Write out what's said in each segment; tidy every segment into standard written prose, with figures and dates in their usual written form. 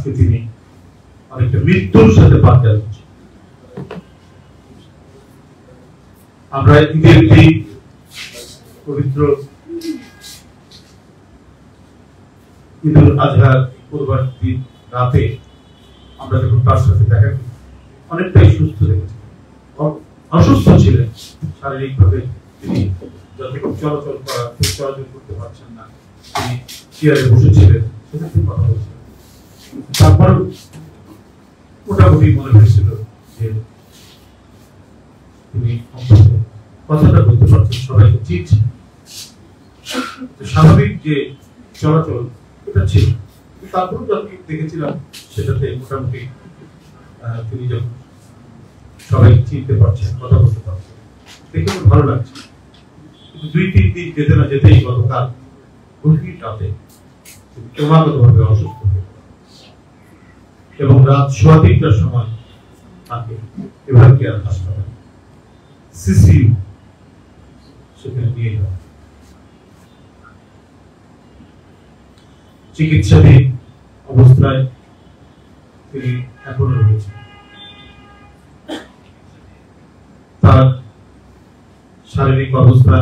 আজকে তিনি অনেকটা মৃত্যুর সাথে পাঞ্জা দিচ্ছেন। আমরা ঈদের দিন পবিত্র ঈদ উল আজহার পূর্বার দিন রাতে আমরা যখন তার সাথে দেখা করি অনেকটাই সুস্থ দেখেছি। অসুস্থ ছিলেন শারীরিকভাবে, তিনি যতটুকু চলাচল করা চলাচল করতে পারছেন না, তিনি চেয়ারে বসেছিলেন, সেটা তিনি কথা বলছিলেন। তারপর মোটামুটি মনে হয়েছিল যে তিনি কথাটা বলতে পারছেন, সবাইকে চিনছেন, স্বাভাবিক যে চলাচল এটা ছিল। তারপরেও যখন দেখেছিলাম সেটাতে মোটামুটি তিনি যখন সবাই চিনতে পারছেন, কথা বলতে পারছেন, দেখে খুব ভালো লাগছে। কিন্তু 2-3 দিন যেতে না যেতেই গতকাল গভীর রাতে ক্রমাগতভাবে অসুস্থ হয়ে এবং রাত 3:15টার সময় তাকে এভাবে কেয়ার হাসপাতাল সিসিইউ সেখানে নিয়ে যাওয়া, চিকিৎসাধীন অবস্থায় তিনি এখনো রয়েছেন। তার শারীরিক অবস্থা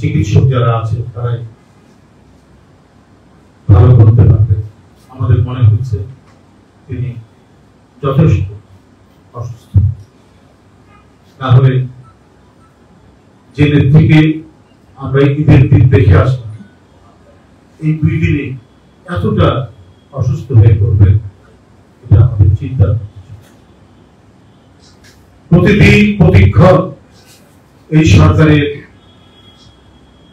চিকিৎসক যারা আছে তারাই ভালো বলতে পারবে। আমাদের মনে হচ্ছে তিনি যথেষ্ট অসুস্থ, না হলে জেলের থেকে আমরা ঈদের দিন দেখে আসলাম, এই 2 দিনে এতটা অসুস্থ হয়ে পড়বেন এটা আমাদের চিন্তা। প্রতিদিন প্রতিক্ষণ এই সরকারের,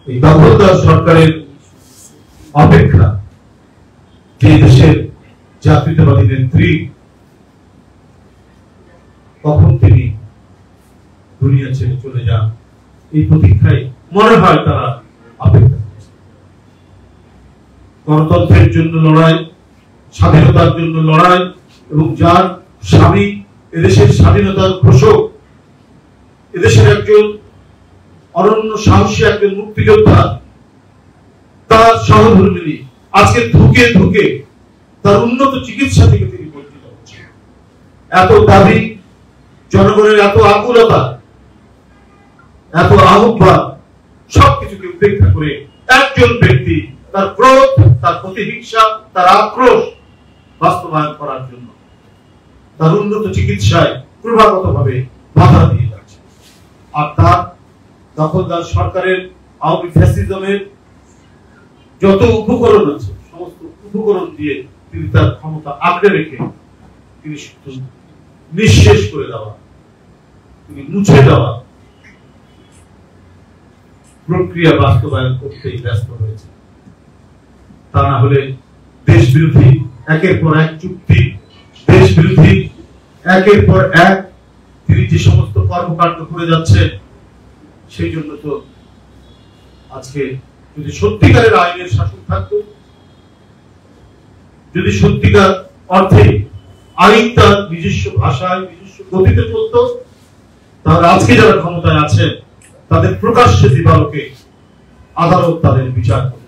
এই দখলদার সরকারের অপেক্ষা যে দেশের জাতীয়তাবাদী নেত্রী কখন তিনি দুনিয়া ছেড়ে চলে যান, এই প্রতীক্ষায় মনে হয় তারা অপেক্ষা করছে। গণতন্ত্রের জন্য লড়াই, স্বাধীনতার জন্য লড়াই, এবং যার স্বামী এদেশের স্বাধীনতার ঘোষক, এদেশের একজন অনন্য সাহসী একজন মুক্তিযোদ্ধা, তার সহধর্মিণী আজকে ধুকে ধুকে তার উন্নত চিকিৎসা থেকে তিনি বঞ্চিত হচ্ছেন। এত দাবি, জনগণের এত আকুলতা, এত আহ্বান, সবকিছুকে উপেক্ষা করে একজন ব্যক্তি তার ক্রোধ, তার প্রতিহিংসা, তার আক্রোশ বাস্তবায়ন করার জন্য তার উন্নত চিকিৎসায় ক্রমাগতভাবে বাধা দিয়ে যাচ্ছে। আর তার দখলদার সরকারের আওয়ামী ফ্যাসিজমের যত উপকরণ আছে সমস্ত উপকরণ দিয়ে তিনি তার ক্ষমতা আঁকড়ে রেখে তিনি নিঃশেষ করে দেওয়া, তিনি মুছে দেওয়া প্রক্রিয়া বাস্তবায়ন করতেই ব্যস্ত হয়েছে। তা না হলে দেশ বিরোধী একের পর এক চুক্তি, দেশ বিরোধী একের পর এক তিনি যে সমস্ত কর্মকাণ্ড করে যাচ্ছে, সেই জন্য তো আজকে যদি সত্যিকারের আইনের শাসন থাকতো, যদি সত্যিকার অর্থে আইন তার নিজস্ব ভাষায় নিজস্ব গতিতে চলত, তাহলে আজকে যারা ক্ষমতায় আছেন তাদের প্রকাশ্যে দিবালোকে আদালত তাদের বিচার করে।